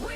We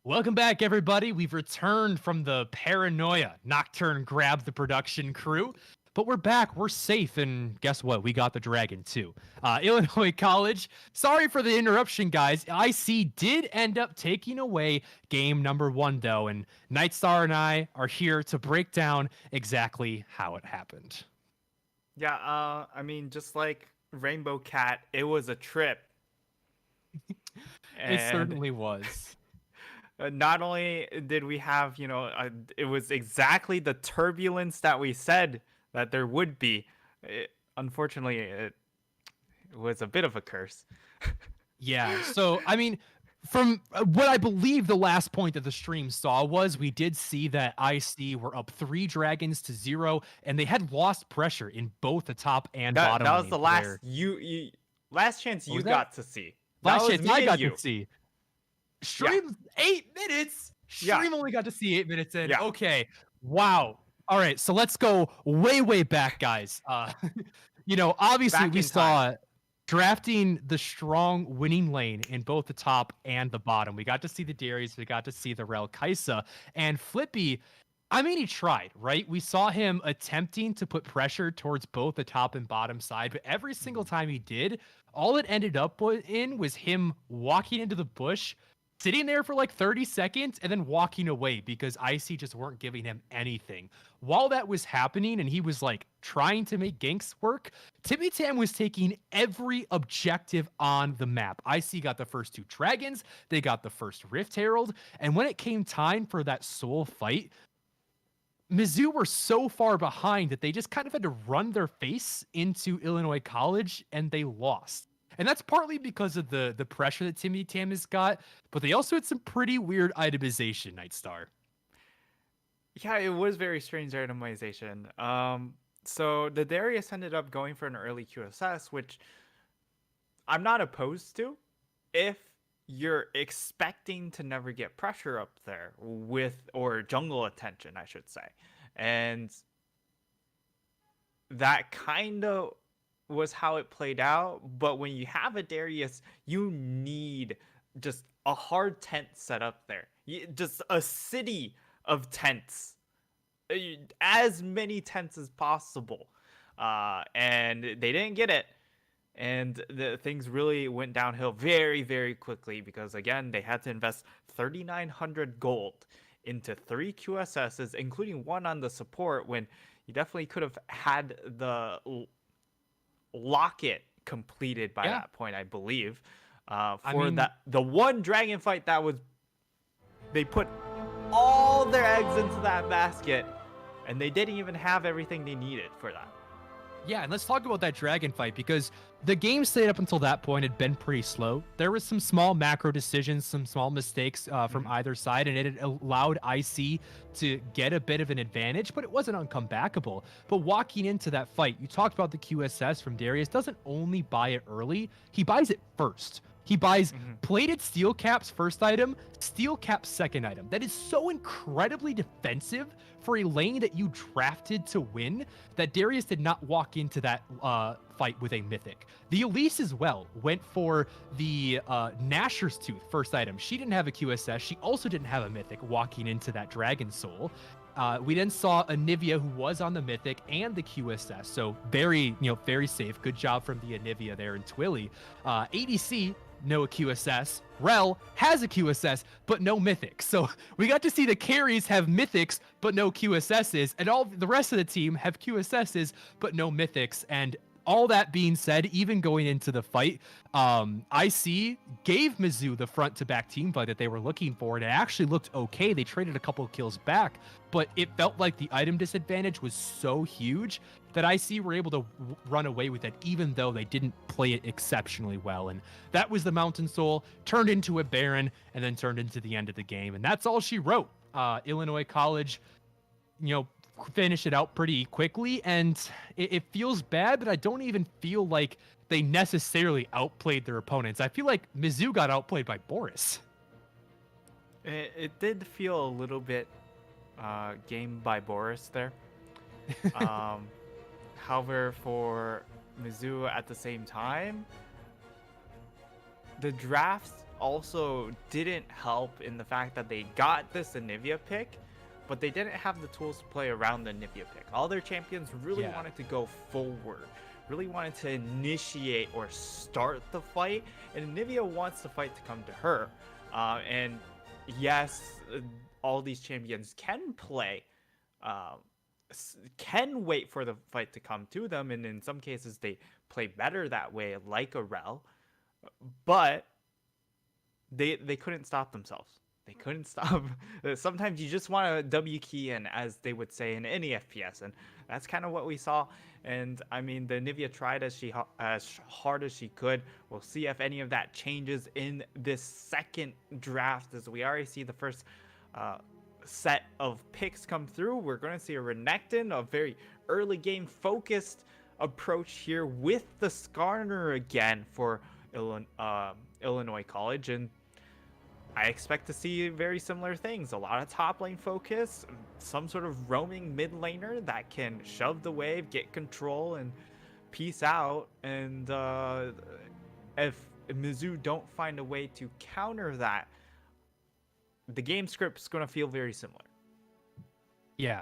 Welcome back, everybody. We've returned from the paranoia. Nocturne grabbed the production crew, but we're back. We're safe, and guess what? We got the dragon too. Illinois College. Sorry for the interruption, guys. IC did end up taking away game number 1, though, and Nightstar and I are here to break down exactly how it happened. Yeah, I mean, just like Rainbow Cat, it was a trip. It And certainly was. not only did we have, it was exactly the turbulence that we said that there would be. Unfortunately, it was a bit of a curse. Yeah. So, I mean, from what I believe the last point that the stream saw was we did see that IC were up 3 dragons to 0, and they had lost pressure in both the top and That bottom that was lane the for last their. last chance What you was that? got to see. That Last was chance me I and got you. to see. Yeah, Stream 8 minutes. yeah, Stream only got to see 8 minutes in. yeah. Okay. Wow. All right. So let's go way back, guys. Obviously Back we in time. saw drafting the strong winning lane in both the top and the bottom. We got to see the Darius, we got to see the Rel Kaisa, and Flippy. I mean, he tried, right? We saw him attempting to put pressure towards both the top and bottom side, but every single Mhm. time he did, all it ended up in was him walking into the bush, sitting there for like 30 seconds, and then walking away because IC just weren't giving him anything. While that was happening and he was like trying to make ganks work, Timmy Tam was taking every objective on the map. IC got the first 2 dragons, they got the first Rift Herald, and when it came time for that soul fight, Mizzou were so far behind that they just kind of had to run their face into Illinois College and they lost. And that's partly because of the pressure that Timmy Tam has got, but they also had some pretty weird itemization, Nightstar. Yeah, it was very strange randomization. So the Darius ended up going for an early QSS, which I'm not opposed to if you're expecting to never get pressure up there with or jungle attention, I should say. And that kind of was how it played out. But when you have a Darius, you need just a hard tent set up there. Just a city of tents. As many tents as possible. And they didn't get it. And the things really went downhill very quickly because, again, they had to invest 3,900 gold into 3 QSSs, including one on the support when you definitely could have had the locket completed by Yeah. that point, I believe. I For mean, the one dragon fight that was, they put all their eggs into that basket, and they didn't even have everything they needed for that. yeah, and let's talk about that dragon fight because the game state up until that point had been pretty slow. There was some small macro decisions, some small mistakes from either side, and it had allowed IC to get a bit of an advantage, but it wasn't uncomebackable. But walking into that fight, you talked about the QSS from Darius doesn't only buy it early, he buys it first. He buys plated steel caps first item, steel caps second item. That is so incredibly defensive for a lane that you drafted to win that Darius did not walk into that fight with a mythic. The Elise as well went for the Gnasher's Tooth first item. She didn't have a QSS. She also didn't have a mythic walking into that Dragon Soul. We then saw Anivia, who was on the Mythic and the QSS, so very safe. Good job from the Anivia there in Twilly. ADC, no QSS. Rel has a QSS, but no Mythics. So we got to see the carries have Mythics, but no QSSs, and all the rest of the team have QSSs, but no Mythics. And all that being said, even going into the fight, IC gave Mizzou the front to back team fight that they were looking for, and it actually looked okay. They traded a couple of kills back, but it felt like the item disadvantage was so huge that IC were able to run away with it, even though they didn't play it exceptionally well. And that was the Mountain Soul, turned into a Baron, and then turned into the end of the game. And that's all she wrote. Illinois College, finish it out pretty quickly, and it feels bad, but I don't even feel like they necessarily outplayed their opponents. I feel like Mizzou got outplayed by Boris. It did feel a little bit game by Boris there. However, for Mizzou at the same time, the drafts also didn't help in the fact that they got this Anivia pick, but they didn't have the tools to play around the Anivia pick. All their champions really Yeah. wanted to go forward, really wanted to initiate or start the fight, and Anivia wants the fight to come to her. And yes, all these champions can play, uh, can wait for the fight to come to them, and in some cases they play better that way, like a Rel, but they couldn't stop themselves. They couldn't stop. Sometimes you just want to W key in, as they would say in any FPS, and that's kind of what we saw. And I mean, the Nivea tried as hard as she could. We'll see if any of that changes in this second draft, as we already see the first set of picks come through. We're going to see a Renekton, a very early game focused approach here with the Skarner again for Illinois College, and I expect to see very similar things. A lot of top lane focus, some sort of roaming mid laner that can shove the wave, get control, and peace out. And if Mizzou don't find a way to counter that, the game script's going to feel very similar. Yeah,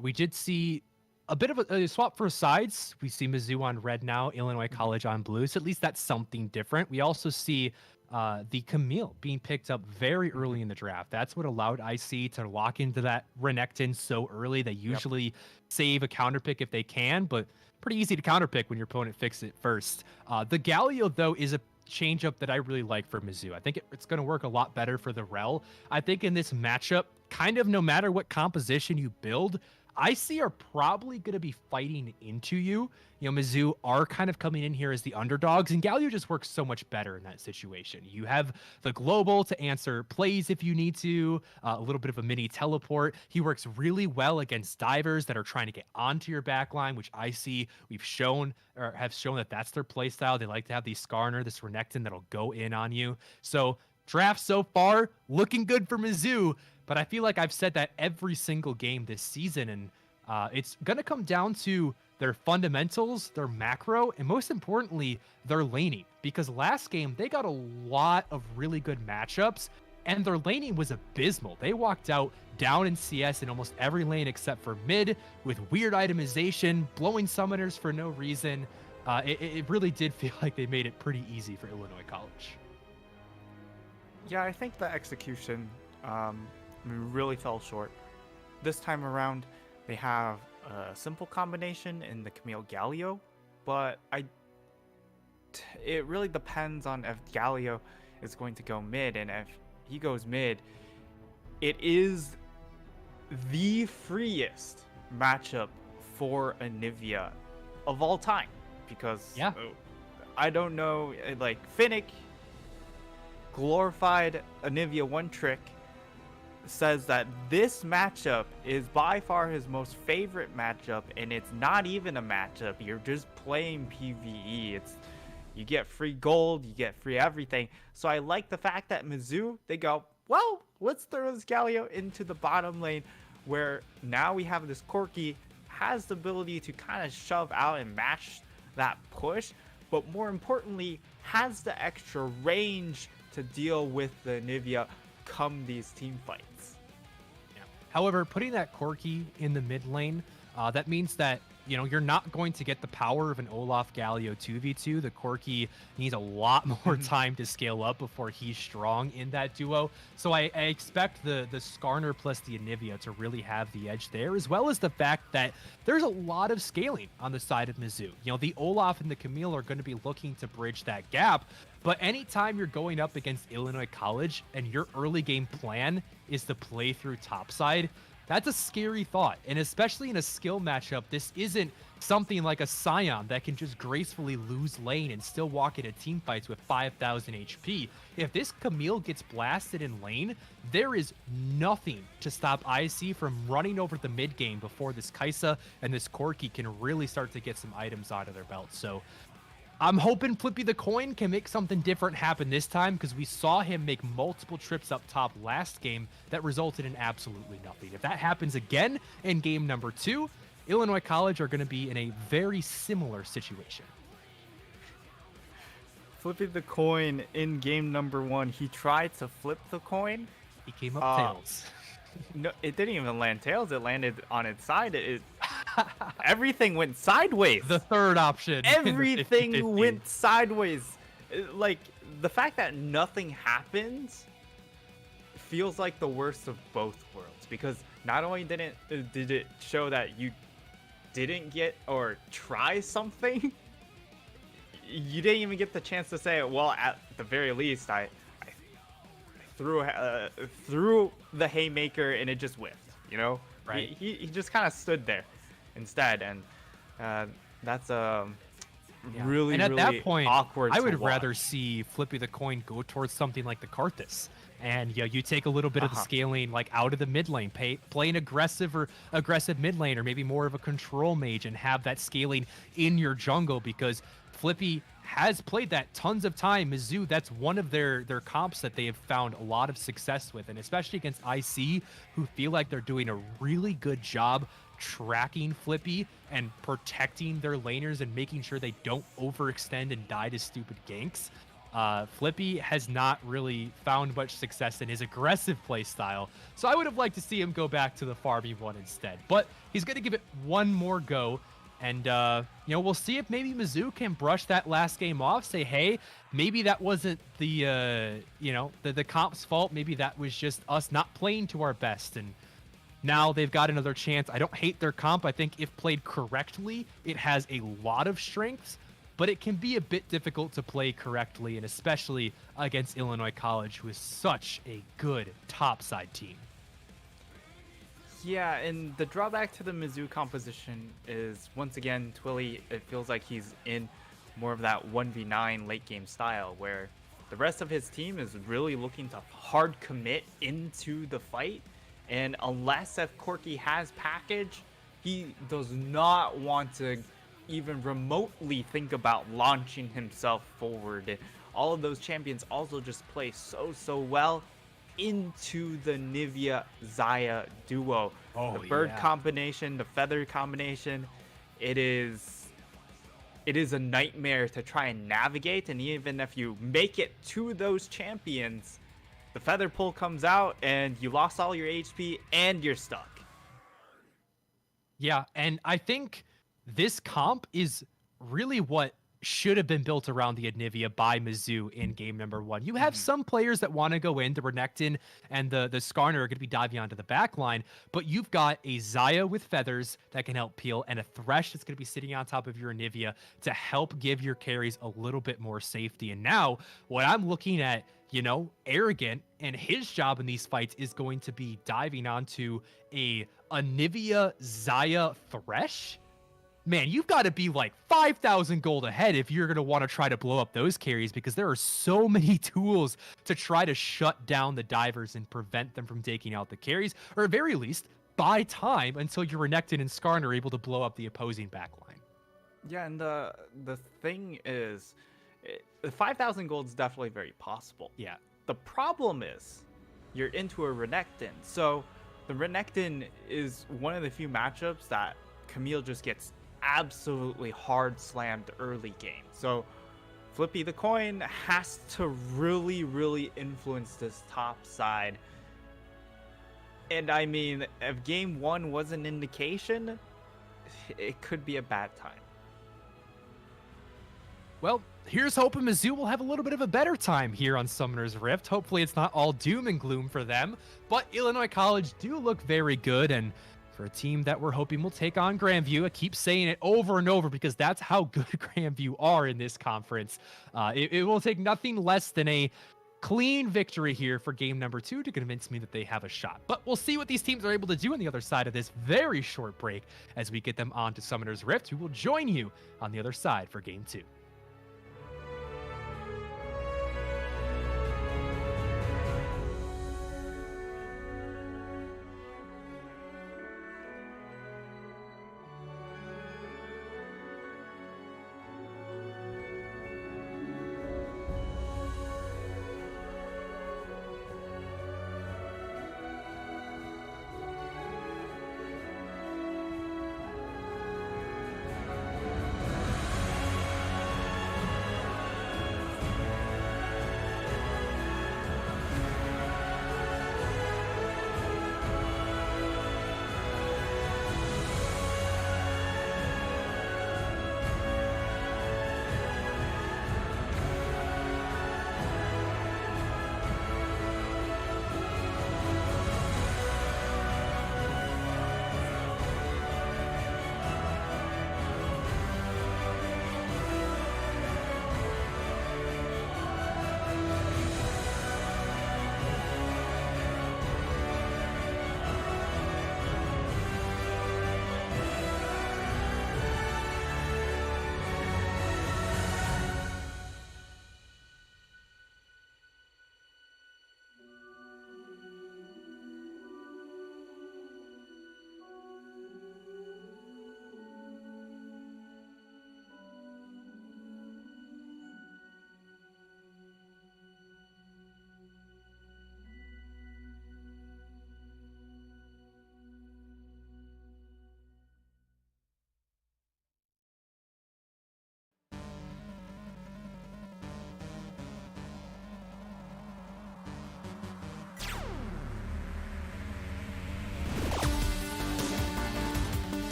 we did see a bit of a swap for sides. We see Mizzou on red now, Illinois College on blue. So at least that's something different. We also see the Camille being picked up very early in the draft. That's what allowed IC to lock into that Renekton so early. They usually save a counter pick if they can, but pretty easy to counter pick when your opponent fixes it first. The Galio, though, is a change up that I really like for Mizzou. I think it's going to work a lot better for the Rel. I think in this matchup, kind of no matter what composition you build, IC are probably going to be fighting into you. You know, Mizzou are kind of coming in here as the underdogs, and Galio just works so much better in that situation. You have the global to answer plays if you need to, a little bit of a mini teleport. He works really well against divers that are trying to get onto your backline, which IC we've shown or have shown that that's their play style. They like to have these Skarner, this Renekton that'll go in on you. So draft so far looking good for Mizzou. But I feel like I've said that every single game this season, and it's going to come down to their fundamentals, their macro, and most importantly, their laning. Because last game, they got a lot of really good matchups, and their laning was abysmal. They walked out down in CS in almost every lane except for mid, with weird itemization, blowing summoners for no reason. It really did feel like they made it pretty easy for Illinois College. Yeah, I think the execution really fell short. This time around, they have a simple combination in the Camille Galio, but it really depends on if Galio is going to go mid, and if he goes mid, it is the freest matchup for Anivia of all time, because I don't know, like Finnick glorified Anivia one trick says that this matchup is by far his most favorite matchup, and it's not even a matchup. You're just playing PvE. You get free gold, you get free everything. So I like the fact that Mizzou, they go, well, let's throw this Galio into the bottom lane, where now we have this Corki, has the ability to kind of shove out and match that push, but more importantly, has the extra range to deal with the Nivea come these team fights. However, putting that Corki in the mid lane, that means that, you know, you're not going to get the power of an Olaf Galio 2v2. The Corki needs a lot more time to scale up before he's strong in that duo. So I expect the Skarner plus the Anivia to really have the edge there, as well as the fact that there's a lot of scaling on the side of Mizzou. You know, the Olaf and the Camille are going to be looking to bridge that gap. But anytime you're going up against Illinois College and your early game plan is to play through topside, that's a scary thought. And especially in a skill matchup, this isn't something like a Scion that can just gracefully lose lane and still walk into team fights with 5,000 HP. If this Camille gets blasted in lane, there is nothing to stop IC from running over the mid game before this Kaisa and this Corki can really start to get some items out of their belt. So I'm hoping Flippy the Coin can make something different happen this time, because we saw him make multiple trips up top last game that resulted in absolutely nothing. If that happens again in game number 2, Illinois College are going to be in a very similar situation. flipping the coin in game number 1, he tried to flip the coin. He came up tails. No, it didn't even land tails. It landed on its side. Everything went sideways. The third option. Everything went sideways. Like, the fact that nothing happens feels like the worst of both worlds, because not only did it show that you didn't get or try something, you didn't even get the chance to say, well, at the very least, I threw the haymaker and it just whiffed, you know? Right. He just kind of stood there instead, and that's really, and at really that point, awkward I to would watch. rather see Flippy the Coin go towards something like the Karthus. And you take a little bit of the scaling like out of the mid lane, play an aggressive mid lane, or maybe more of a control mage, and have that scaling in your jungle, because Flippy has played that tons of time. Mizzou, that's one of their comps that they have found a lot of success with, and especially against IC, who feel like they're doing a really good job tracking Flippy and protecting their laners and making sure they don't overextend and die to stupid ganks. Flippy has not really found much success in his aggressive play style, so I would have liked to see him go back to the farming one instead. But he's going to give it one more go, and we'll see if maybe Mizzou can brush that last game off. Say, hey, maybe that wasn't the comp's fault. Maybe that was just us not playing to our best, and now they've got another chance. I don't hate their comp. I think if played correctly, it has a lot of strengths, but it can be a bit difficult to play correctly, and especially against Illinois College, who is such a good topside team. Yeah, and the drawback to the Mizzou composition is, once again, Twilly, it feels like he's in more of that 1v9 late game style, where the rest of his team is really looking to hard commit into the fight, and unless if Corky has package, he does not want to even remotely think about launching himself forward. All of those champions also just play so well into the Nivea Xayah duo. The bird combination, the feather combination, it is a nightmare to try and navigate, and even if you make it to those champions, the feather pull comes out and you lost all your HP and you're stuck. Yeah, and I think this comp is really what should have been built around the Anivia by Mizzou in game number 1. You have some players that want to go in. The Renekton and the Skarner are going to be diving onto the back line, but you've got a Xayah with feathers that can help peel, and a Thresh that's going to be sitting on top of your Anivia to help give your carries a little bit more safety. And now what I'm looking at, Arrogant, and his job in these fights is going to be diving onto a Anivia Xayah Thresh. Man, you've got to be like 5,000 gold ahead if you're going to want to try to blow up those carries, because there are so many tools to try to shut down the divers and prevent them from taking out the carries, or at very least buy time until your Renekton and Skarn are able to blow up the opposing backline. Yeah, and the thing is, the 5,000 gold is definitely very possible. Yeah. The problem is, you're into a Renekton. So the Renekton is one of the few matchups that Camille just gets absolutely hard slammed early game. So Flippy the Coin has to really influence this top side. And I mean, if game 1 was an indication, it could be a bad time. Well, here's hoping Mizzou will have a little bit of a better time here on Summoner's Rift. Hopefully it's not all doom and gloom for them, but Illinois College do look very good, and for a team that we're hoping will take on Grandview, I keep saying it over and over because that's how good Grandview are in this conference. It will take nothing less than a clean victory here for game number 2 to convince me that they have a shot. But we'll see what these teams are able to do on the other side of this very short break as we get them on to Summoner's Rift, who will join you on the other side for game 2.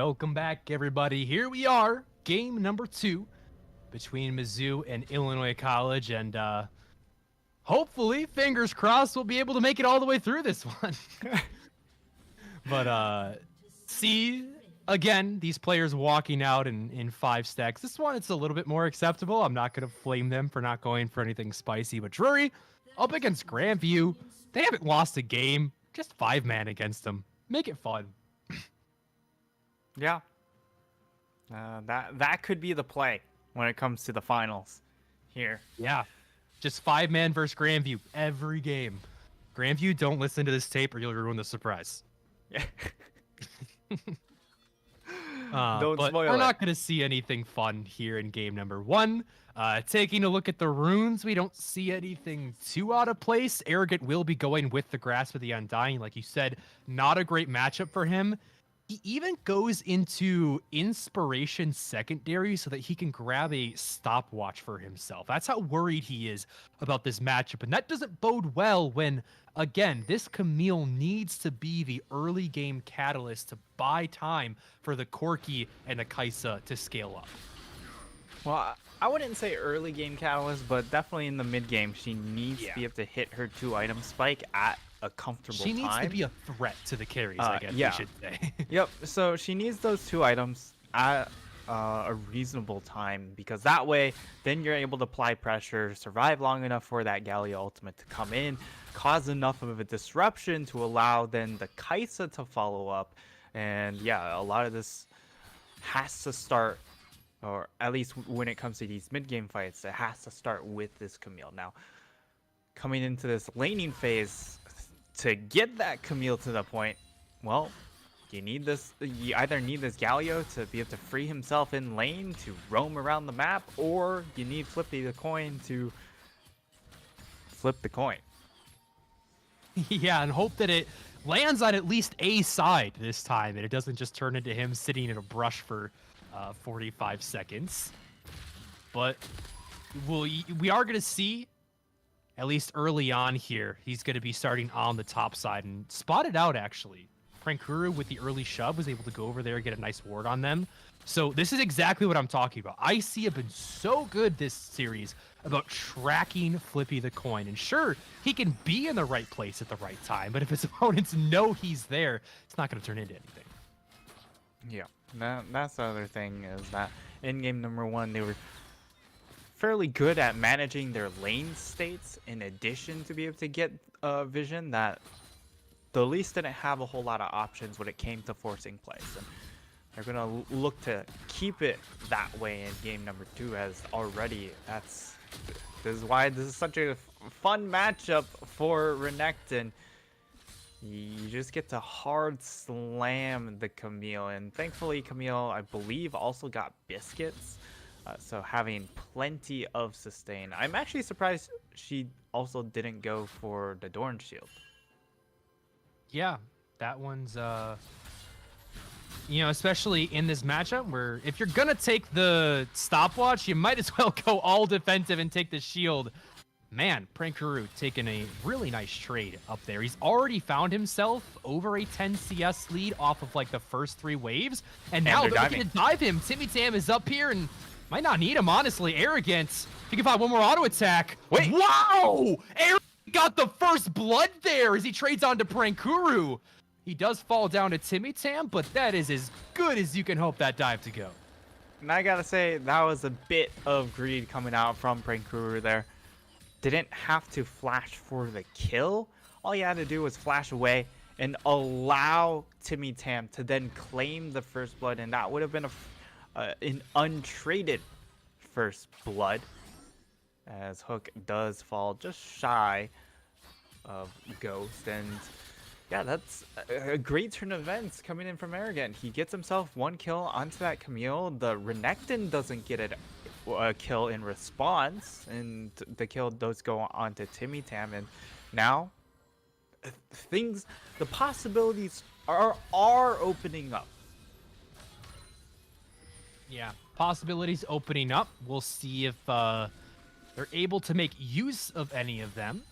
Welcome back, everybody. Here we are, game number 2 between Mizzou and Illinois College, and hopefully, fingers crossed, we'll be able to make it all the way through this one. But see, again, these players walking out in 5 stacks. This one, it's a little bit more acceptable. I'm not going to flame them for not going for anything spicy, but Drury up against Grandview, they haven't lost a game. Just 5-man against them. Make it fun. Yeah. That could be the play when it comes to the finals here. Yeah. Just 5-man versus Grandview every game. Grandview, don't listen to this tape or you'll ruin the surprise. Yeah. Don't but spoil we're it. not going to see anything fun here in game number 1. Taking a look at the runes, we don't see anything too out of place. Arrogant will be going with the Grasp of the Undying. Like you said, not a great matchup for him. He even goes into Inspiration Secondary so that he can grab a stopwatch for himself. That's how worried he is about this matchup. And that doesn't bode well when, again, this Camille needs to be the early game catalyst to buy time for the Corki and the Kaisa to scale up. Well, I wouldn't say early game catalyst, but definitely in the mid game, she needs to be able to hit her 2-item spike at a comfortable time. She needs to be a threat to the carries, I guess we should say. Yep, so she needs those 2 items at a reasonable time, because that way, then you're able to apply pressure, survive long enough for that Gallia ultimate to come in, cause enough of a disruption to allow then the Kaisa to follow up. And yeah, a lot of this has to start, or at least when it comes to these mid-game fights, it has to start with this Camille. Now, coming into this laning phase, to get that Camille to the point, well, you need this. You either need this Galio to be able to free himself in lane to roam around the map, or you need Flippy the coin to flip the coin. Yeah, and hope that it lands on at least a side this time, and it doesn't just turn into him sitting in a brush for 45 seconds. But we are going to see, at least early on here, he's going to be starting on the top side and spotted out, actually. Prankuru with the early shove was able to go over there and get a nice ward on them. So this is exactly what I'm talking about. IC have been so good this series about tracking Flippy the coin. And sure, he can be in the right place at the right time, but if his opponents know he's there, it's not going to turn into anything. Yeah, that's the other thing, is that in game number 1, they were fairly good at managing their lane states in addition to be able to get vision, that the Leafs didn't have a whole lot of options when it came to forcing plays. And they're going to look to keep it that way in game number 2, as already this is why this is such a fun matchup for Renekton. You just get to hard slam the Camille, and thankfully Camille, I believe, also got biscuits. So having plenty of sustain. I'm actually surprised she also didn't go for the Dorn shield. Yeah, that one's, you know, especially in this matchup where if you're going to take the stopwatch, you might as well go all defensive and take the shield. Man, Prankuru taking a really nice trade up there. He's already found himself over a 10 CS lead off of like the first 3 waves. And now they're looking to dive him. Timmy Tam is up here and might not need him, honestly. Arrogant. He can find one more auto attack. Wait. Wow! Arrogant got the first blood there as he trades on to Prankuru. He does fall down to Timmy Tam, but that is as good as you can hope that dive to go. And I gotta say, that was a bit of greed coming out from Prankuru there. Didn't have to flash for the kill. All you had to do was flash away and allow Timmy Tam to then claim the first blood, and that would have been an untraded first blood, as Hook does fall just shy of Ghost. And yeah, that's a great turn of events coming in from Arrogant. He gets himself 1 kill onto that Camille. The Renekton doesn't get a kill in response, and the kill does go on to Timmy Tam. And now the possibilities are opening up. Yeah, possibilities opening up. We'll see if they're able to make use of any of them.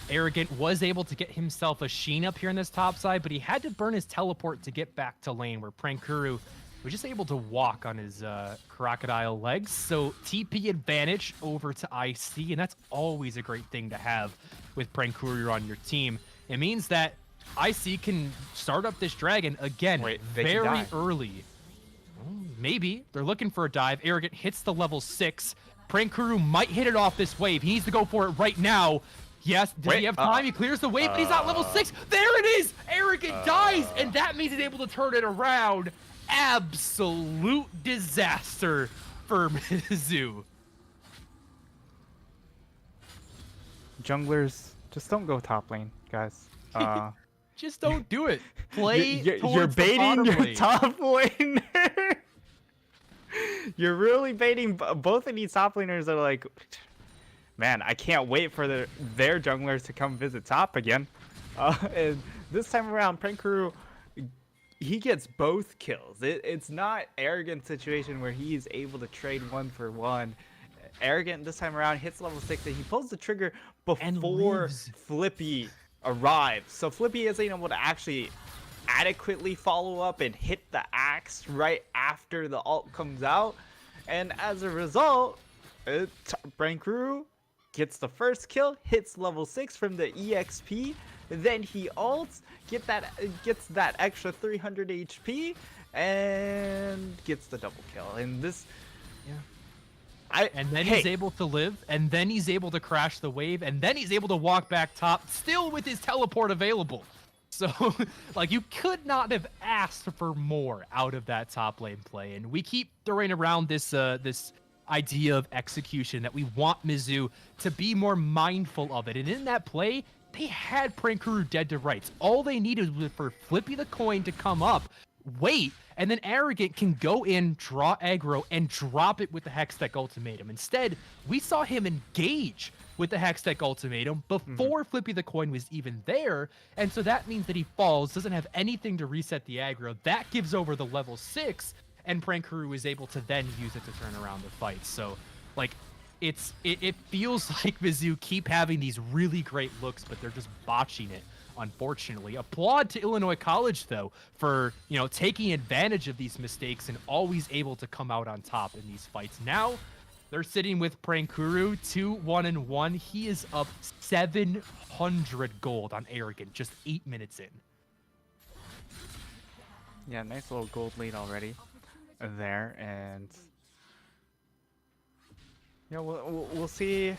Arrogant was able to get himself a Sheen up here in this top side, but he had to burn his teleport to get back to lane, where Prankuru was just able to walk on his crocodile legs. So TP advantage over to IC, and that's always a great thing to have with Prankuru on your team. It means that IC can start up this dragon again very early. Maybe. They're looking for a dive. Arrogant hits the level 6. Prankuru might hit it off this wave. He needs to go for it right now. Yes, does he have time? He clears the wave, but he's not level 6. There it is! Arrogant dies, and that means he's able to turn it around. Absolute disaster for Mizzou. Junglers, just don't go top lane, guys. Just don't do it. Play you're baiting your top laner. You're really baiting. Both of these top laners are like, man, I can't wait for their junglers to come visit top again. And this time around, Prankuru, he gets both kills. It's not Arrogant situation where he's able to trade 1 for 1. Arrogant this time around hits level 6 and he pulls the trigger before Flippy arrives. So Flippy isn't able to actually adequately follow up and hit the axe right after the ult comes out. And as a result, Prankuru gets the first kill, hits level 6 from the EXP, then he ults, gets that extra 300 HP, and gets the double kill. And this, he's able to live, and then he's able to crash the wave, and then he's able to walk back top, still with his teleport available. So, like, you could not have asked for more out of that top lane play. And we keep throwing around this this idea of execution, that we want Mizzou to be more mindful of it. And in that play, they had Prankuru dead to rights. All they needed was for Flippy the coin to come up, wait, and then Arrogant can go in, draw aggro, and drop it with the Hextech Ultimatum. Instead, we saw him engage with the Hextech Ultimatum before Flippy the coin was even there, and so that means that he falls, doesn't have anything to reset the aggro. That gives over the level 6, and Prankuru is able to then use it to turn around the fight. So, like, it feels like Mizzou keep having these really great looks, but they're just botching it, unfortunately. Applaud to Illinois College, though, for, taking advantage of these mistakes and always able to come out on top in these fights. Now, they're sitting with Prankuru, 2-1-1. He is up 700 gold on Arrogant, just 8 minutes in. Yeah, nice little gold lead already there, and we'll see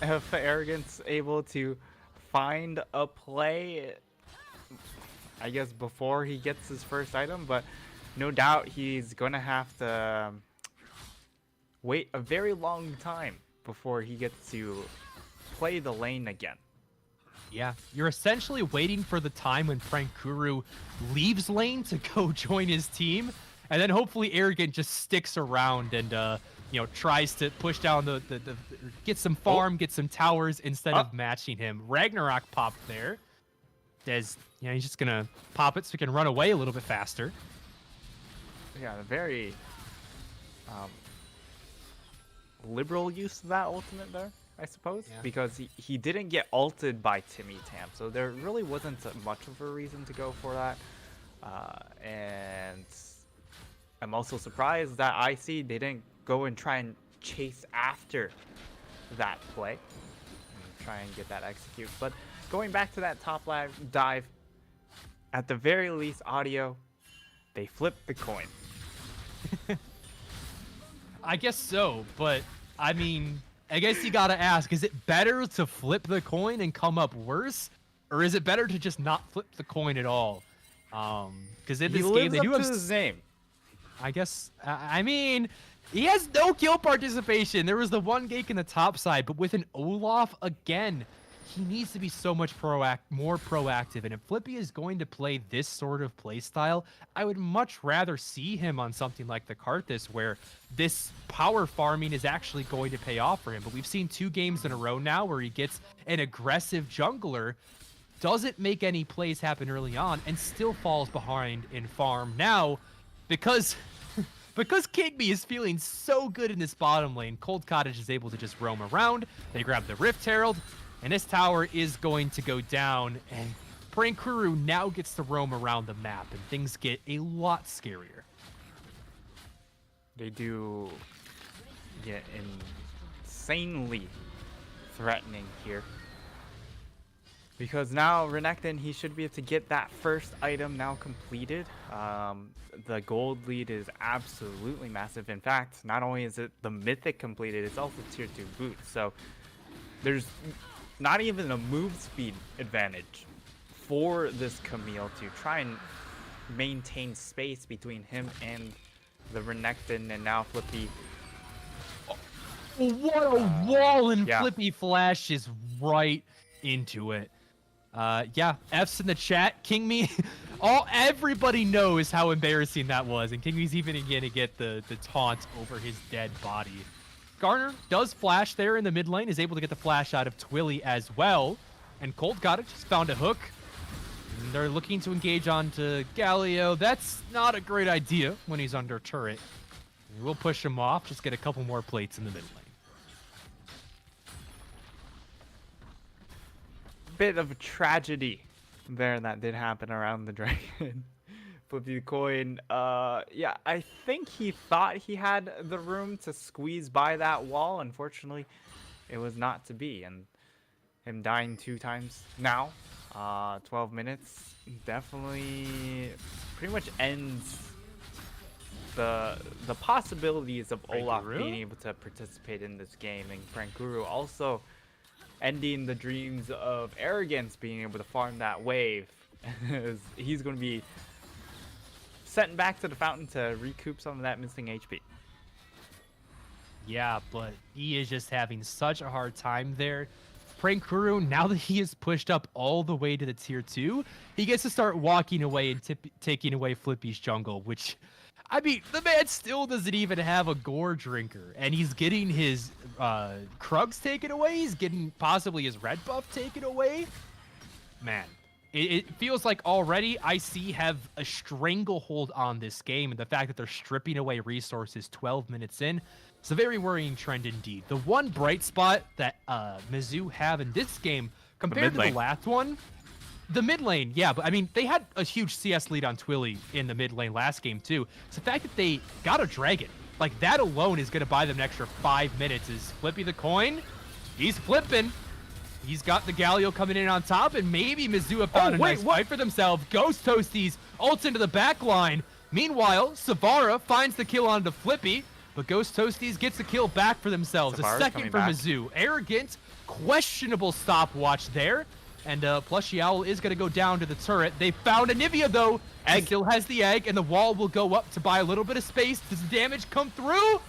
if Arrogant's able to find a play, I guess, before he gets his first item, but no doubt he's gonna have to wait a very long time before he gets to play the lane again. Yeah, you're essentially waiting for the time when Prankuru leaves lane to go join his team, and then hopefully Arrogant just sticks around and tries to push down the get some farm, get some towers instead of matching him. Ragnarok popped there. He's just gonna pop it so he can run away a little bit faster. Yeah, very liberal use of that ultimate there, I suppose, because he didn't get ulted by Timmy Tam, so there really wasn't much of a reason to go for that. And I'm also surprised that IC didn't go and try and chase after that play and try and get that execute. But going back to that top dive, at the very least, audio, they flipped the coin. I guess so, but I mean, I guess you gotta ask, is it better to flip the coin and come up worse, or is it better to just not flip the coin at all? Because in this game they do have his name. I guess, I mean, he has no kill participation. There was the one gank in the top side, but with an Olaf, again, he needs to be so much more proactive. And if Flippy is going to play this sort of play style, I would much rather see him on something like the Karthus, where this power farming is actually going to pay off for him. But we've seen 2 games in a row now where he gets an aggressive jungler, doesn't make any plays happen early on, and still falls behind in farm. Now, because Kigby is feeling so good in this bottom lane, Cold Cottage is able to just roam around. They grab the Rift Herald. And this tower is going to go down, and Prankuru now gets to roam around the map, and things get a lot scarier. They do get insanely threatening here. Because now Renekton, he should be able to get that first item now completed. The gold lead is absolutely massive. In fact, not only is it the mythic completed, it's also tier 2 boot. So there's not even a move speed advantage for this Camille to try and maintain space between him and the Renekton, and now Flippy. What a wall, and yeah. Flippy flashes right into it. Yeah, F's in the chat. King Me, everybody knows how embarrassing that was, and King Me's even gonna get the taunt over his dead body. Garner does flash there in the mid lane, is able to get the flash out of Twilly as well, and Colt got it, just found a hook. And they're looking to engage onto Galio. That's not a great idea when he's under turret. We'll push him off, just get a couple more plates in the mid lane. Bit of a tragedy there that did happen around the dragon. Flippy the coin. Yeah, I think he thought he had the room to squeeze by that wall. Unfortunately, it was not to be, and him dying 2 times now, 12 minutes, definitely pretty much ends the possibilities of Olaf being able to participate in this game, and Prankuru also ending the dreams of Arrogance being able to farm that wave. He's going to be sent back to the fountain to recoup some of that missing HP. Yeah, but he is just having such a hard time there. Prankuru, now that he is pushed up all the way to the tier 2, he gets to start walking away and taking away Flippy's jungle, which, I mean, the man still doesn't even have a gore drinker, and he's getting his Krugs taken away. He's getting possibly his red buff taken away. Man, it feels like already IC have a stranglehold on this game, and the fact that they're stripping away resources 12 minutes in, it's a very worrying trend indeed. The one bright spot that Mizzou have in this game compared to the last one, the mid lane, yeah, but I mean, they had a huge CS lead on Twilly in the mid lane last game too. It's the fact that they got a dragon. Like, that alone is going to buy them an extra 5 minutes. Is Flippy the coin? He's flipping. He's got the Galio coming in on top, and maybe Mizzou have found a nice fight for themselves. Ghost Toasties ults into the back line. Meanwhile, Savara finds the kill onto Flippy, but Ghost Toasties gets the kill back for themselves. Savara's a second for Mizzou. Arrogant, questionable stopwatch there. And Plushy Owl is going to go down to the turret. They found Anivia, though. Egg still has the egg, and the wall will go up to buy a little bit of space. Does the damage come through?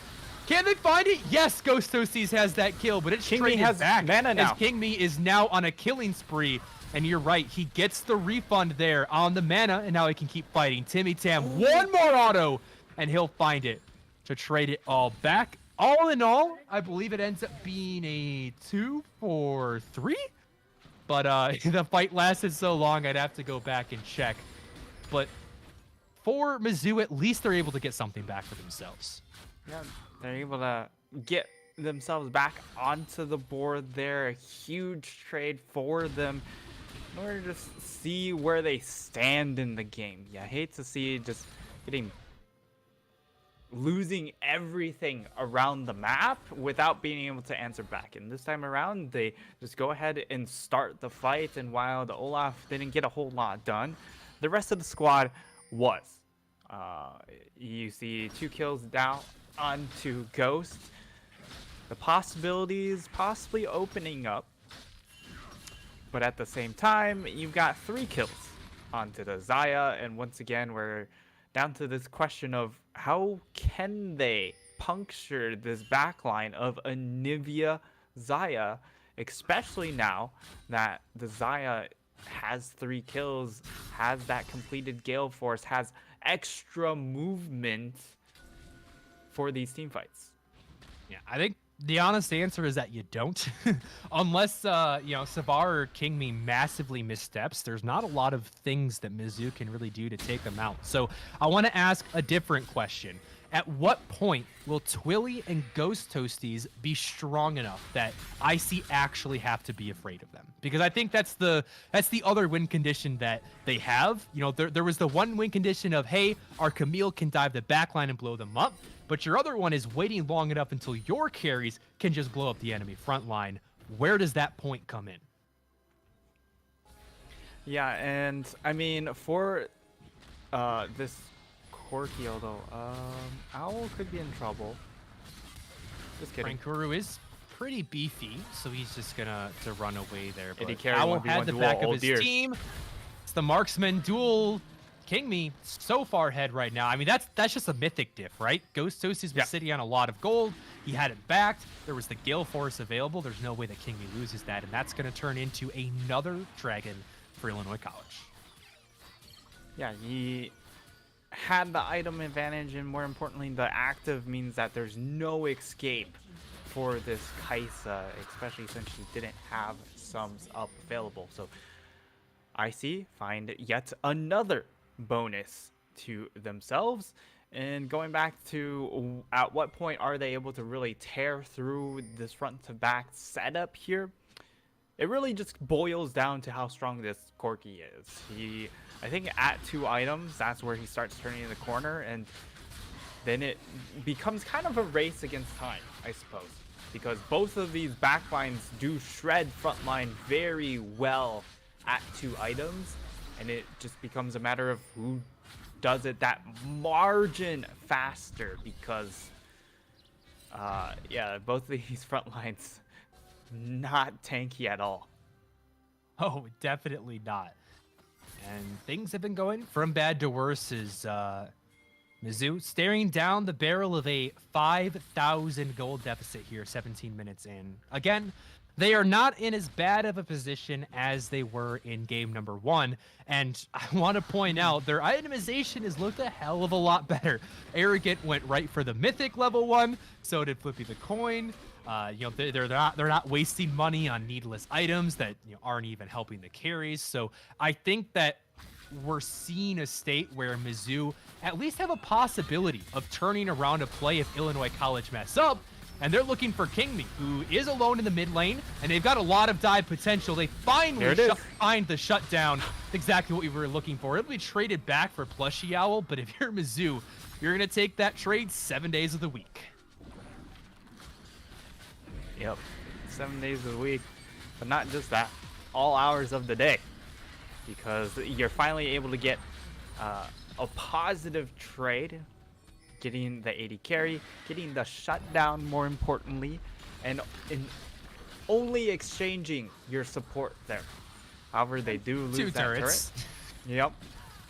Can they find it? Yes, Ghost Toasties has that kill, but it's traded back. Mana now. As King Me is now on a killing spree. And you're right, he gets the refund there on the mana, and now he can keep fighting. Timmy Tam, one more auto, and he'll find it to trade it all back. All in all, I believe it ends up being a 2-for-3. But the fight lasted so long, I'd have to go back and check. But for Mizzou, at least they're able to get something back for themselves. Yeah, they're able to get themselves back onto the board there. A huge trade for them in order to see where they stand in the game. Yeah, I hate to see just losing everything around the map without being able to answer back. And this time around, they just go ahead and start the fight. And while the Olaf didn't get a whole lot done, the rest of the squad was. You see 2 kills down onto Ghost. The possibilities possibly opening up. But at the same time, you've got 3 kills onto the Xayah. And once again, we're down to this question of how can they puncture this backline of Anivia Xayah, especially now that the Xayah has 3 kills, has that completed Gale Force, has extra movement for these team fights. Yeah, I think the honest answer is that you don't. Unless, Savar or King Me massively missteps, there's not a lot of things that Mizzou can really do to take them out. So I want to ask a different question. At what point will Twilly and Ghost Toasties be strong enough that IC actually have to be afraid of them? Because I think that's the other win condition that they have. You know, there was the one win condition of, hey, our Camille can dive the backline and blow them up, but your other one is waiting long enough until your carries can just blow up the enemy front line. Where does that point come in? Yeah, and I mean for this Corki, although Owl could be in trouble. Just kidding. Frankuru is pretty beefy, so he's just gonna run away there. Eddie But carry Owl 1v1 had the duel, back of oh his dear. team. It's the marksman duel. King Me so far ahead right now. I mean, that's just a mythic diff, right? Ghost Toasties was sitting on a lot of gold. He had it backed. There was the Gale Force available. There's no way that King Me loses that, and that's going to turn into another dragon for Illinois College. Yeah, he had the item advantage, and more importantly, the active means that there's no escape for this Kaisa, especially since she didn't have sums up available. So IC find yet another bonus to themselves. And going back to at what point are they able to really tear through this front to back setup here, it really just boils down to how strong this Corki is. I think at 2 items, that's where he starts turning the corner, and then it becomes kind of a race against time, I suppose, because both of these backlines do shred frontline very well at 2 items, and it just becomes a matter of who does it that margin faster, because yeah, both of these front lines not tanky at all. Oh, definitely not. And things have been going from bad to worse as Mizzou staring down the barrel of a 5,000 gold deficit here 17 minutes in. Again, they are not in as bad of a position as they were in game number 1. And I want to point out their itemization has looked a hell of a lot better. Arrogant went right for the mythic level 1. So did Flippy the Coin. You know, they're not wasting money on needless items that aren't even helping the carries. So I think that we're seeing a state where Mizzou at least have a possibility of turning around a play if Illinois College mess up. And they're looking for King Me, who is alone in the mid lane, and they've got a lot of dive potential. They finally find the shutdown. Exactly what we were looking for. It'll be traded back for Plushy Owl, but if you're Mizzou, you're going to take that trade 7 days of the week. Yep, 7 days of the week, but not just that, all hours of the day, because you're finally able to get a positive trade, getting the 80 carry, getting the shutdown more importantly, and in only exchanging your support there. However, they do lose 2 that turrets. turret. Yep.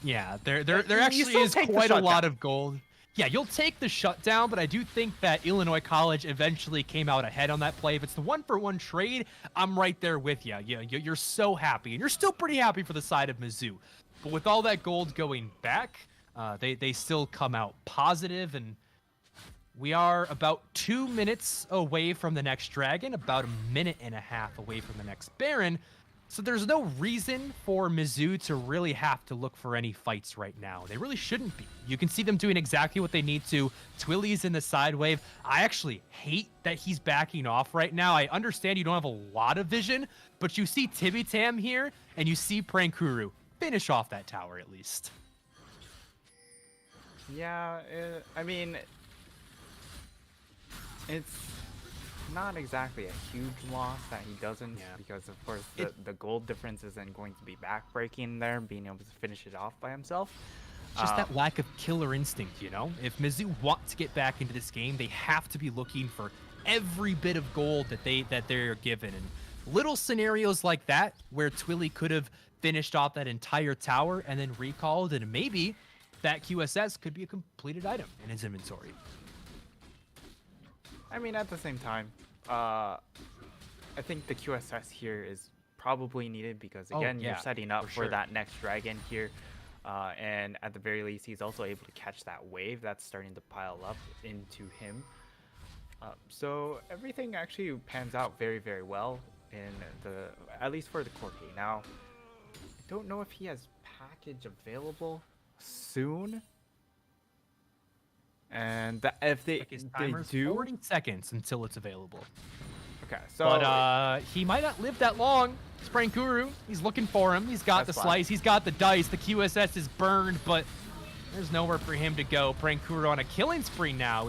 Yeah, there actually still is take the quite a lot shutdown. of gold. Yeah, you'll take the shutdown, but I do think that Illinois College eventually came out ahead on that play. If it's the 1-for-1 trade, I'm right there with you. You're so happy, and you're still pretty happy for the side of Mizzou. But with all that gold going back, they still come out positive, and we are about 2 minutes away from the next Dragon, about a minute and a half away from the next Baron. So there's no reason for Mizzou to really have to look for any fights right now. They really shouldn't be. You can see them doing exactly what they need to. Twilly's in the side wave. I actually hate that he's backing off right now. I understand you don't have a lot of vision, but you see Tibitam here, and you see Prankuru. Finish off that tower at least. Yeah, I mean, it's not exactly a huge loss that he doesn't, because of course the gold difference isn't going to be backbreaking there, being able to finish it off by himself. Just that lack of killer instinct, you know? If Mizzou want to get back into this game, they have to be looking for every bit of gold that they're given. And little scenarios like that, where Twilly could have finished off that entire tower and then recalled, and maybe that QSS could be a completed item in his inventory. I mean, at the same time, I think the QSS here is probably needed, because again, you're setting up for that next Dragon here. And at the very least, he's also able to catch that wave that's starting to pile up into him. So everything actually pans out very, very well in at least for the Corki. Now, I don't know if he has package available soon. And if they His they timer's do, 40 seconds until it's available. okay. So But he might not live that long. Sprankuru, he's looking for him. He's got That's the fine. slice. He's got the dice. The QSS is burned, but there's nowhere for him to go. Prankuru on a killing spree now.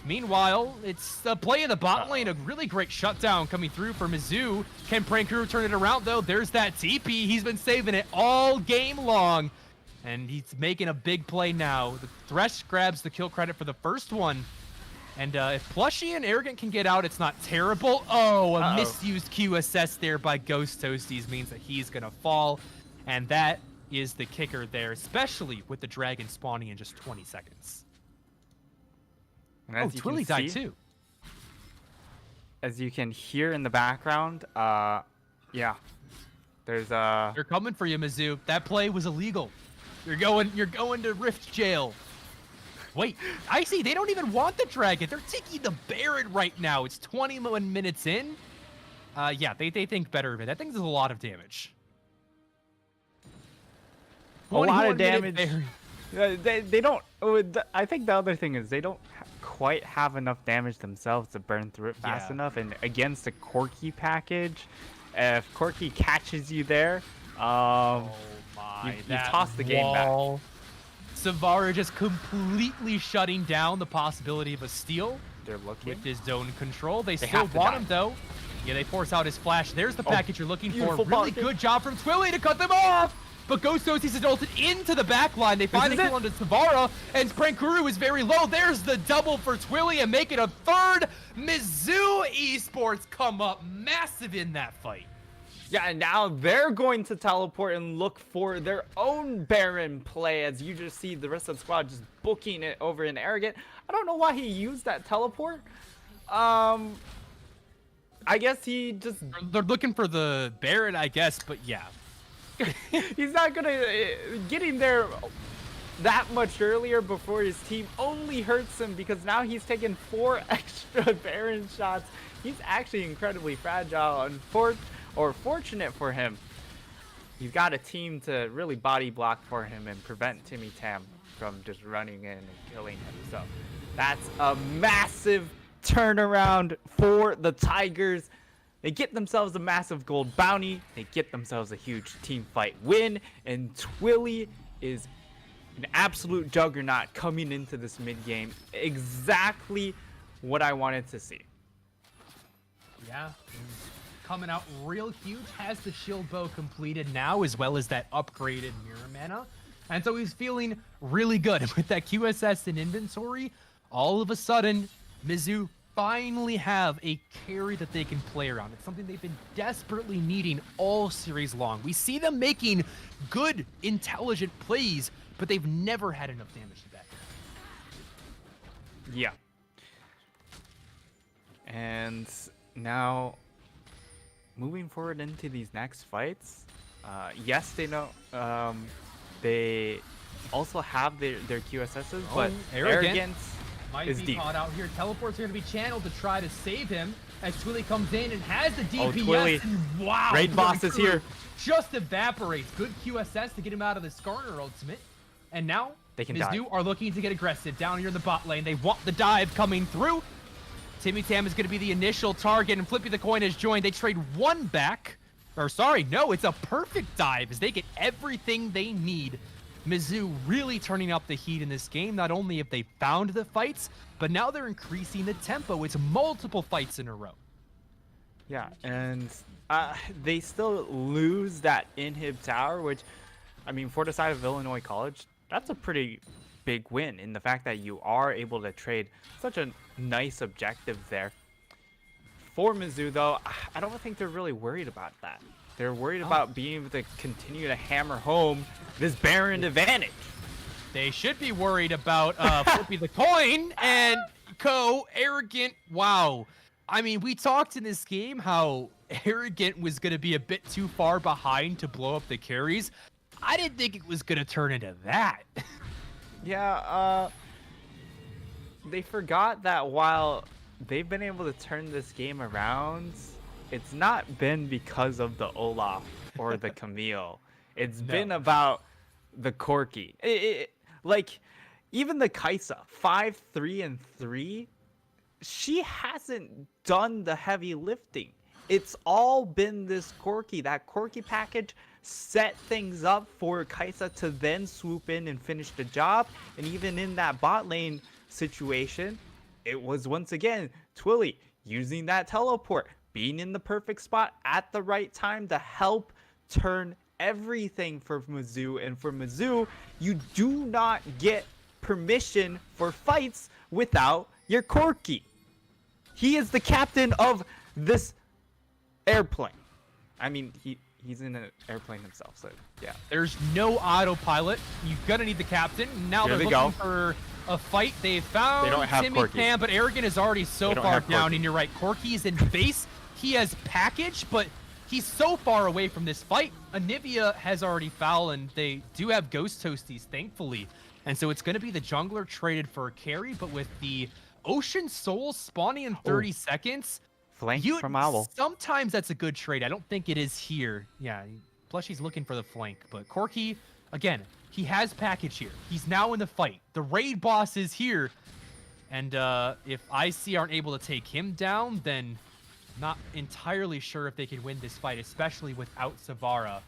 Meanwhile, it's a play in the bot lane. A really great shutdown coming through for Mizzou. Can Prankuru turn it around, though? There's that TP. He's been saving it all game long. And he's making a big play now. The Thresh grabs the kill credit for the first one. And if Plushy and Arrogant can get out, it's not terrible. Oh, a misused QSS there by Ghost Toasties means that he's going to fall. And that is the kicker there, especially with the dragon spawning in just 20 seconds. and Oh, as you Twilly can died see- too. As you can hear in the background, yeah, there's They're coming for you, Mizzou. That play was illegal. You're going to Rift jail. Wait, I see. They don't even want the dragon. They're taking the Baron right now. It's 21 minutes in. Yeah, they think better of it. That thing does a lot of damage. a lot 21 of minute damage. Baron. They don't. I think the other thing is they don't quite have enough damage themselves to burn through it fast Yeah. enough. And against a Corki package, if Corki catches you there, Oh my! you that tossed the game back. wall. Savara just completely shutting down the possibility of a steal they're looking. with his zone control. They still have to want die. him though. Yeah, they force out his flash. There's the package you're looking for. beautiful Really pocket. good job from Twilly to cut them off. But Ghost Toasties is ulted into the back line. They finally is it. kill onto Savara, and Prankuru is very low. There's the double for Twilly and make it a third. Mizzou Esports come up massive in that fight. Yeah, and now they're going to teleport and look for their own Baron play, as you just see the rest of the squad just booking it over in Arrogant. I don't know why he used that teleport. I guess he just They're looking for the Baron, I guess, but yeah. he's not gonna getting there that much earlier before his team only hurts him because now he's taken 4 extra Baron shots. He's actually incredibly fragile and fortunate for him. He's got a team to really body block for him and prevent Timmy Tam from just running in and killing him. So that's a massive turnaround for the Tigers. They get themselves a massive gold bounty. They get themselves a huge team fight win. And Twilly is an absolute juggernaut coming into this mid game. Exactly what I wanted to see. Yeah. Coming out real huge. Has the shield bow completed now, as well as that upgraded mirror mana. And so he's feeling really good with that QSS in inventory. All of a sudden, Mizzou finally have a carry that they can play around. It's something they've been desperately needing all series long. We see them making good, intelligent plays, but they've never had enough damage to back it up. Yeah. And now, moving forward into these next fights, yes, they know they also have their QSSs, but Arrogance might is be deep. caught out here. Teleports are going to be channeled to try to save him as Twilly comes in and has the DPS. Oh, Twilly. And wow, Raid boss Twilly is here. Just evaporates. Good QSS to get him out of the Skarner ultimate. And now, They can Mizzou dive. are looking to get aggressive down here in the bot lane. They want the dive coming through. Timmy Tam is going to be the initial target, and Flippy the Coin has joined. They trade one back. Or sorry, no, it's a perfect dive as they get everything they need. Mizzou really turning up the heat in this game. Not only have they found the fights, but now they're increasing the tempo. It's multiple fights in a row. Yeah, and they still lose that inhib tower, which, I mean, for the side of Illinois College, that's a pretty big win in the fact that you are able to trade such a nice objective there. For Mizzou, though, I don't think they're really worried about that. They're worried about being able to continue to hammer home this Baron advantage. They should be worried about Flippy the Coin and Arrogant. Wow. I mean, we talked in this game how Arrogant was going to be a bit too far behind to blow up the carries. I didn't think it was going to turn into that. Yeah, they forgot that while they've been able to turn this game around, it's not been because of the Olaf or the Camille. It's been about the Corki. Like, even the Kaisa 5-3-3, she hasn't done the heavy lifting. It's all been this Corki. That Corki package set things up for Kaisa to then swoop in and finish the job. And even in that bot lane situation, it was once again Twilly using that teleport, being in the perfect spot at the right time to help turn everything for Mizzou. And for Mizzou, you do not get permission for fights without your Corki. He is the captain of this airplane. I mean, he's in an airplane himself, so yeah. There's no autopilot. You're gonna need the captain. Now Here they're they looking go. for a fight. They found They don't have Timmy Corki. Cam, but Arrogant is already so They don't far have down. Corki. And you're right, Corki's in base. He has package, but he's so far away from this fight. Anivia has already fallen. They do have Ghost Toasties, thankfully. And so it's going to be the jungler traded for a carry, but with the Ocean Soul spawning in 30 seconds, Flank from Owl. sometimes that's a good trade. I don't think it is here. Yeah, plus he's looking for the flank. But Corki, again, he has package here. He's now in the fight. The raid boss is here. And if IC aren't able to take him down, then not entirely sure if they can win this fight, especially without Savara.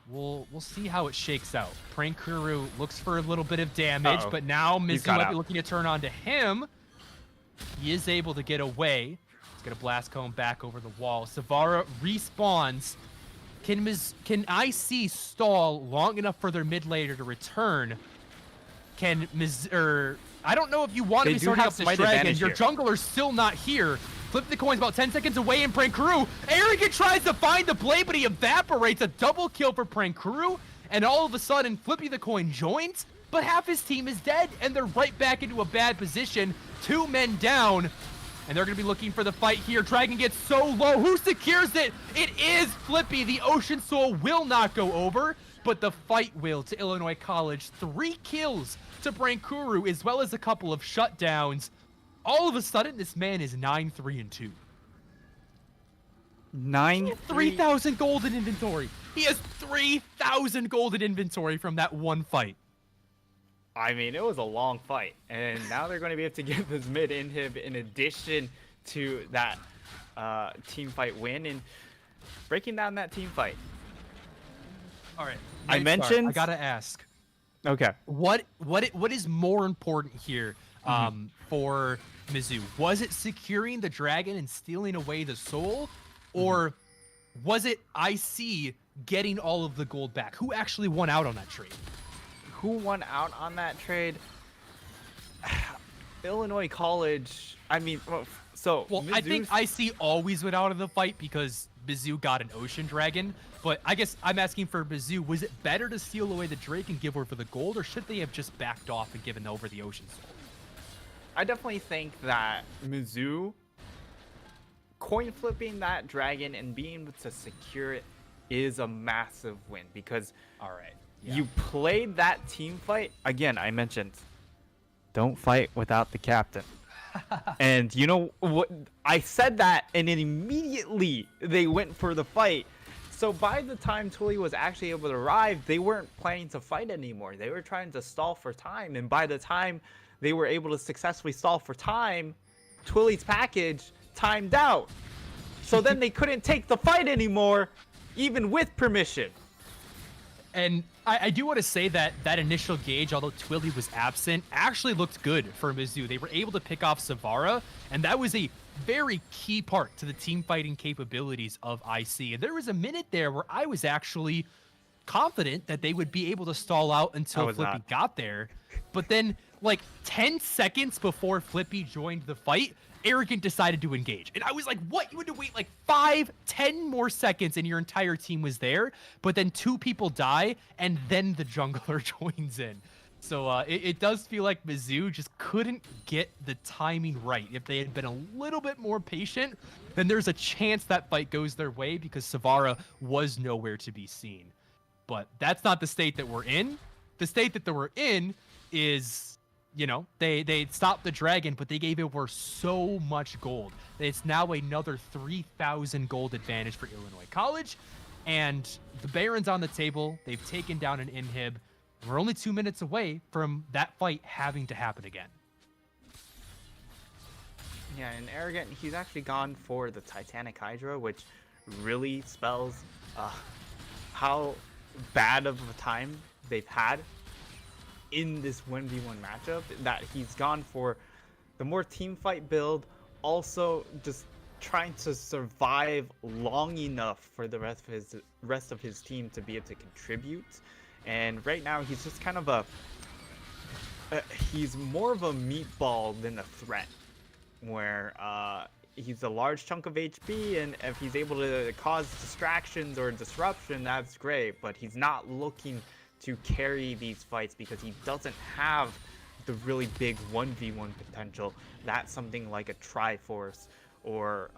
We'll see how it shakes out. Prankuru looks for a little bit of damage, but now Mizzou got might be out. looking to turn on to him. He is able to get away. He's gonna blast cone back over the wall. Savara respawns. Can IC stall long enough for their mid laner to return? Can I don't know if you want to They be do starting have up this smite dragon. advantage Your here. jungler's still not here. Flip the coin's about 10 seconds away in Prankuru. Arrogant tries to find the blade, but he evaporates. A double kill for Prankuru. And all of a sudden, Flippy the coin joins, but half his team is dead, and they're right back into a bad position. 2 men down, and they're going to be looking for the fight here. Dragon gets so low. Who secures it? It is Flippy. The Ocean Soul will not go over, but the fight will to Illinois College. 3 kills to Prankuru, as well as a couple of shutdowns. All of a sudden, this man is 9-3-2. 3,000 gold in inventory. He has 3,000 gold in inventory from that one fight. I mean, it was a long fight, and now they're going to be able to get this mid inhib in addition to that team fight win and breaking down that team fight. All right. I Nightstar, mentioned- I gotta ask. Okay. What is more important here for Mizzou? Was it securing the dragon and stealing away the soul, or was it IC getting all of the gold back? Who actually won out on that trade? Who won out on that trade? Illinois College. I mean, well, I think IC always went out of the fight because Mizzou got an ocean dragon. But I guess I'm asking for Mizzou, was it better to steal away the Drake and give over the gold, or should they have just backed off and given over the ocean soul? I definitely think that Mizzou coin flipping that dragon and being able to secure it is a massive win because All right. you played that team fight. Again, I mentioned don't fight without the captain. And you know what? I said that and then immediately they went for the fight. So by the time Twilly was actually able to arrive, they weren't planning to fight anymore. They were trying to stall for time. And by the time they were able to successfully stall for time, Twilly's package timed out. So then they couldn't take the fight anymore, even with permission. And I do want to say that that initial gauge, although Twilly was absent, actually looked good for Mizzou. They were able to pick off Savara, and that was a very key part to the team fighting capabilities of IC. And there was a minute there where I was actually confident that they would be able to stall out until was Flippy not. got there. But then, like 10 seconds before Flippy joined the fight, Arrogant decided to engage. And I was like, what? You had to wait like 5-10 more seconds and your entire team was there. But then 2 people die and then the jungler joins in. So it does feel like Mizzou just couldn't get the timing right. If they had been a little bit more patient, then there's a chance that fight goes their way because Savara was nowhere to be seen. But that's not the state that we're in. The state that we're in is, you know, they stopped the dragon, but they gave over so much gold. It's now another 3,000 gold advantage for Illinois College. And the Baron's on the table. They've taken down an inhib. We're only 2 minutes away from that fight having to happen again. Yeah, and Arrogant, he's actually gone for the Titanic Hydra, which really spells how bad of a time they've had in this 1v1 matchup, that he's gone for the more team fight build, also just trying to survive long enough for the rest of his team to be able to contribute. And right now he's just kind of he's more of a meatball than a threat, where he's a large chunk of HP, and if he's able to cause distractions or disruption, that's great, but he's not looking to carry these fights because he doesn't have the really big 1v1 potential that something like a Triforce or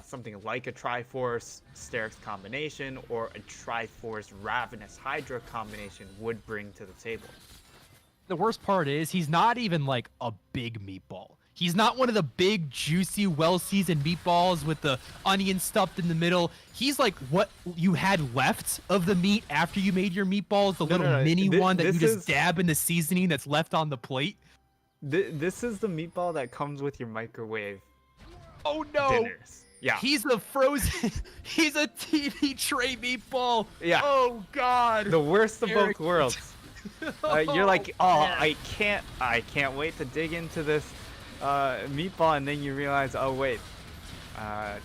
something like a Triforce Sterix combination or a Triforce Ravenous Hydra combination would bring to the table. The worst part is he's not even like a big meatball. He's not one of the big, juicy, well-seasoned meatballs with the onion stuffed in the middle. He's like what you had left of the meat after you made your meatballs, the little mini one that you just dab in the seasoning that's left on the plate. This is the meatball that comes with your microwave. Oh no! Dinners. Yeah. He's a frozen. He's a TV tray meatball. Yeah. Oh god. The worst of both worlds. You're like, oh, man. I can't wait to dig into this meatball, and then you realize, oh wait,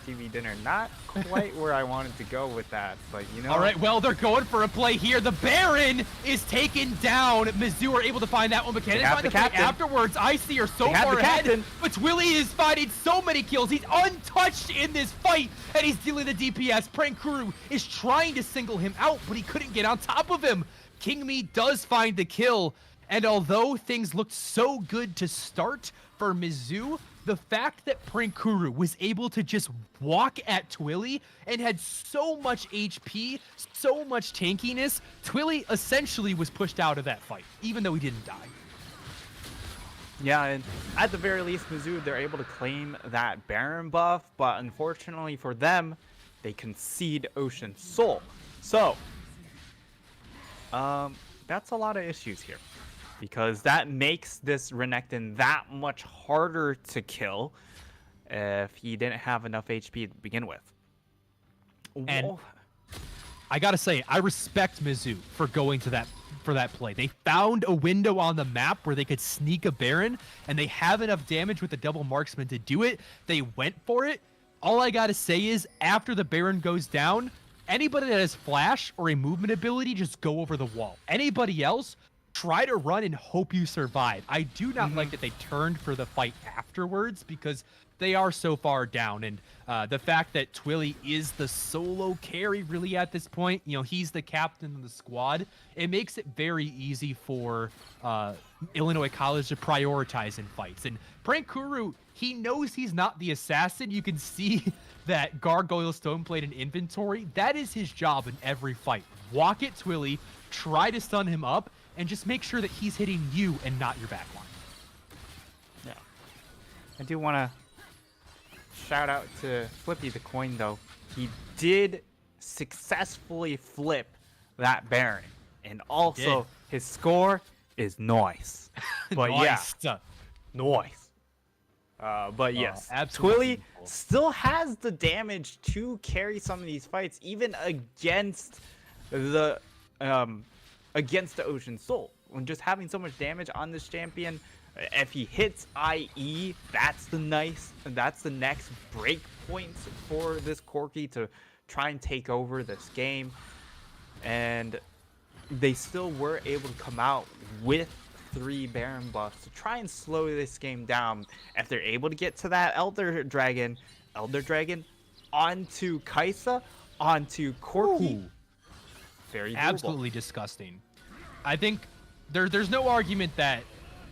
TV dinner, not quite where I wanted to go with that, but you know. All right, well, they're going for a play here. The Baron is taken down. Mizzou are able to find that one, but can they find the play afterwards? IC are so far ahead, but Twilly is finding so many kills. He's untouched in this fight, and he's dealing the DPS. Prankuru is trying to single him out, but he couldn't get on top of him. King Me does find the kill, and although things looked so good to start for Mizzou, the fact that Prankuru was able to just walk at Twilly and had so much HP, so much tankiness, Twilly essentially was pushed out of that fight, even though he didn't die. Yeah, and at the very least, Mizzou, they're able to claim that Baron buff, but unfortunately for them, they concede Ocean Soul. So, that's a lot of issues here, because that makes this Renekton that much harder to kill if he didn't have enough HP to begin with. And I gotta say, I respect Mizzou for going to that play. They found a window on the map where they could sneak a Baron, and they have enough damage with the double marksman to do it. They went for it. All I gotta say is, after the Baron goes down, anybody that has flash or a movement ability, just go over the wall. Anybody else, try to run and hope you survive. I do not like that they turned for the fight afterwards, because they are so far down, and the fact that Twilly is the solo carry really at this point, you know, he's the captain of the squad, it makes it very easy for Illinois College to prioritize in fights. And Prankuru, he knows he's not the assassin. You can see that Gargoyle Stoneplate in inventory. That is his job in every fight. Walk at Twilly, try to stun him up, and just make sure that he's hitting you and not your backline. Yeah. I do want to shout out to Flippy the Coin, though. He did successfully flip that Baron. And also, his score is nice. But Nice. yeah, nice. But yes, absolutely Twilly still has the damage to carry some of these fights, even against the Ocean Soul. When just having so much damage on this champion, if he hits IE, that's the next break point for this Corki to try and take over this game. And they still were able to come out with 3 Baron buffs to try and slow this game down. If they're able to get to that Elder Dragon onto Kaisa, onto Corki, Ooh. very doable. Absolutely disgusting. I think there's no argument that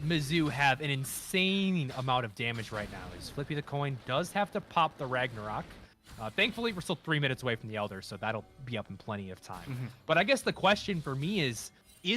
Mizzou have an insane amount of damage right now. As Flippy the Coin does have to pop the Ragnarok. Thankfully, we're still 3 minutes away from the Elder, so that'll be up in plenty of time. But I guess the question for me is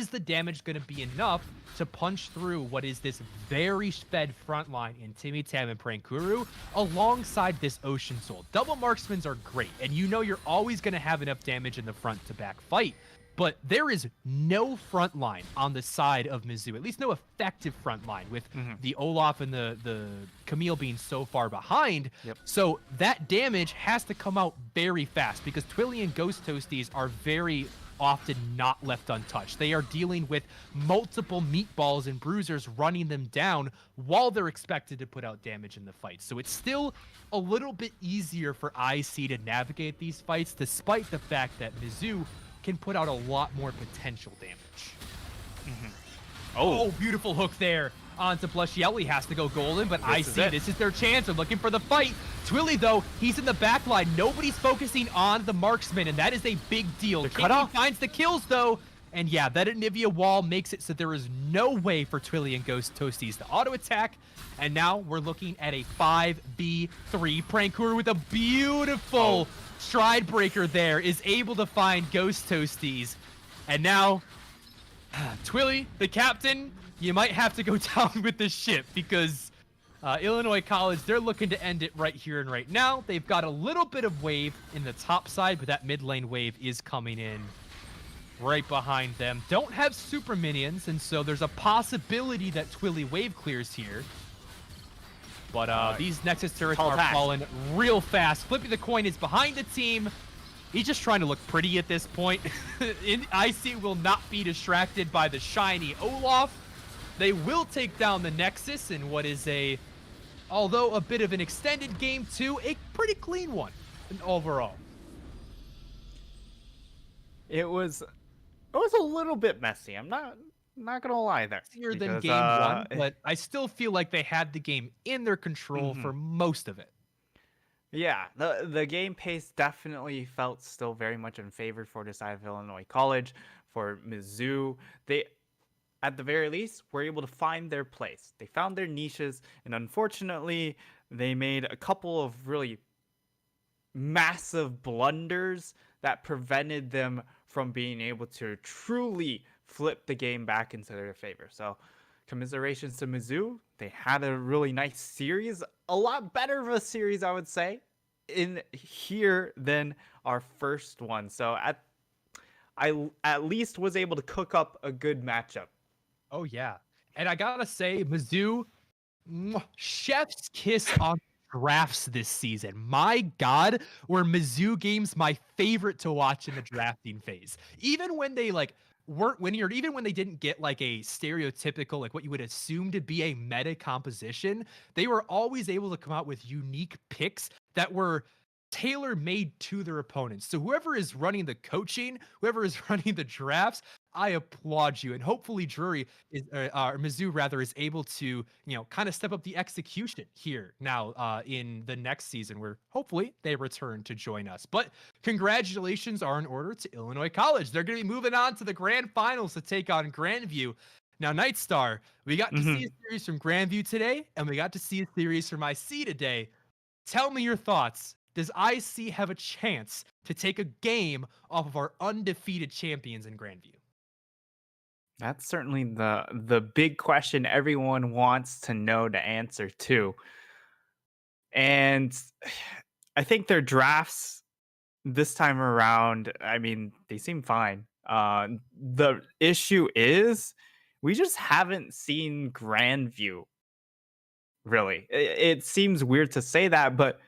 the damage going to be enough to punch through what is this very sped front line in Timmy Tam and Prankuru alongside this Ocean Soul? Double marksmans are great, and you know you're always going to have enough damage in the front to back fight. but there is no front line on the side of Mizzou, at least no effective front line with the Olaf and the Camille being so far behind. Yep. So that damage has to come out very fast because Twilly and Ghost Toasties are very often not left untouched. They are dealing with multiple meatballs and bruisers running them down while they're expected to put out damage in the fight. So it's still a little bit easier for IC to navigate these fights, despite the fact that Mizzou can put out a lot more potential damage. Oh, beautiful hook there onto Plushielli. Has to go golden, but this is their chance. They're looking for the fight. Twilly, though, he's in the back line. Nobody's focusing on the marksman, and that is a big deal. He finds the kills, though. And yeah, that Anivia wall makes it so there is no way for Twilly and Ghost Toasties to auto-attack. And now we're looking at a 5v3. Prankur with a beautiful stride breaker there is able to find Ghost Toasties. And now, Twilly, the captain, you might have to go down with the ship because Illinois College, they're looking to end it right here and right now. They've got a little bit of wave in the top side, but that mid lane wave is coming in right behind them. Don't have super minions, and so there's a possibility that Twilly wave clears here. But these Nexus turrets are falling real fast. Flipping the coin is behind the team. He's just trying to look pretty at this point. IC will not be distracted by the shiny Olaf. They will take down the Nexus in what is although a bit of an extended game too, a pretty clean one overall. It was a little bit messy. I'm not gonna lie there. Easier than game one, but I still feel like they had the game in their control for most of it. Yeah, the game pace definitely felt still very much in favor for the side of Illinois College. For Mizzou, they, at the very least, were able to find their place. They found their niches, and unfortunately, they made a couple of really massive blunders that prevented them from being able to truly flip the game back into their favor. So, commiserations to Mizzou. They had a really nice series, a lot better of a series, I would say, in here than our first one. So I at least was able to cook up a good matchup. Oh yeah, and I gotta say, Mizzou, chef's kiss on drafts this season. My God, were Mizzou games my favorite to watch in the drafting phase. Even when they weren't winning, or even when they didn't get like a stereotypical, like what you would assume to be a meta composition, they were always able to come out with unique picks that were tailor-made to their opponents. So whoever is running the coaching, whoever is running the drafts, I applaud you. And hopefully Drury is, Mizzou rather, is able to, kind of step up the execution here now in the next season, where hopefully they return to join us. But congratulations are in order to Illinois College. They're going to be moving on to the grand finals to take on Grandview. Now, Nightstar, we got to see a series from Grandview today, and we got to see a series from IC today. Tell me your thoughts. Does IC have a chance to take a game off of our undefeated champions in Grandview? That's certainly the big question everyone wants to know the answer to. And I think their drafts this time around, I mean, they seem fine. The issue is we just haven't seen Grandview, really. It seems weird to say that, but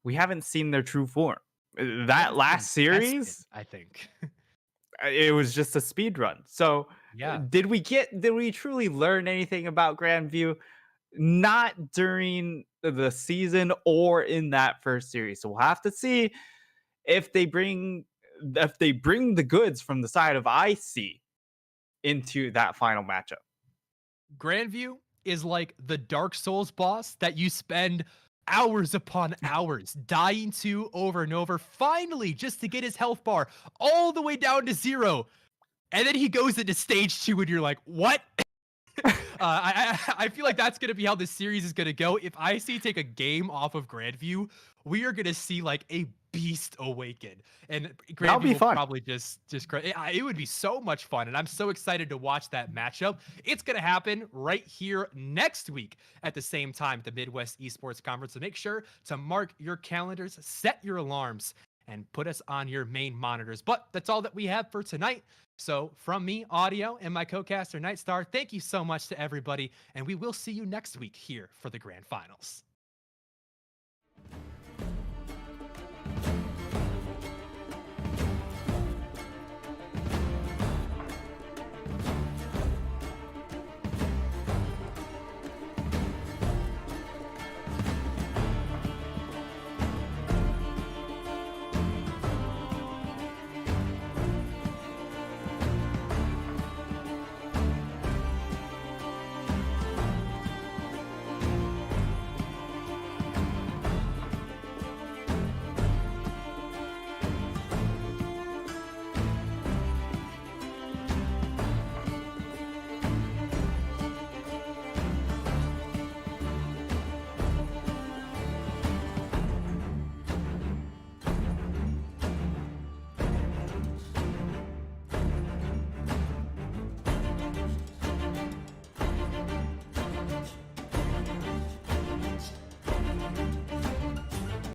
we haven't seen their true form. That last series, I think, it was just a speed run. So yeah, did we truly learn anything about Grandview? Not during the season or in that first series. So we'll have to see if they bring the goods from the side of IC into that final matchup. Grandview is like the Dark Souls boss that you spend hours upon hours dying to over and over, finally just to get his health bar all the way down to 0. And then he goes into stage 2 and you're like, what? I feel like that's going to be how this series is going to go. If IC take a game off of Grandview, we are going to see like a beast awaken. And Grandview will probably just it would be so much fun. And I'm so excited to watch that matchup. It's going to happen right here next week at the same time, the Midwest Esports Conference. So make sure to mark your calendars, set your alarms, and put us on your main monitors. But that's all that we have for tonight. So from me, Audio, and my co-caster, Nightstar, thank you so much to everybody, and we will see you next week here for the Grand Finals.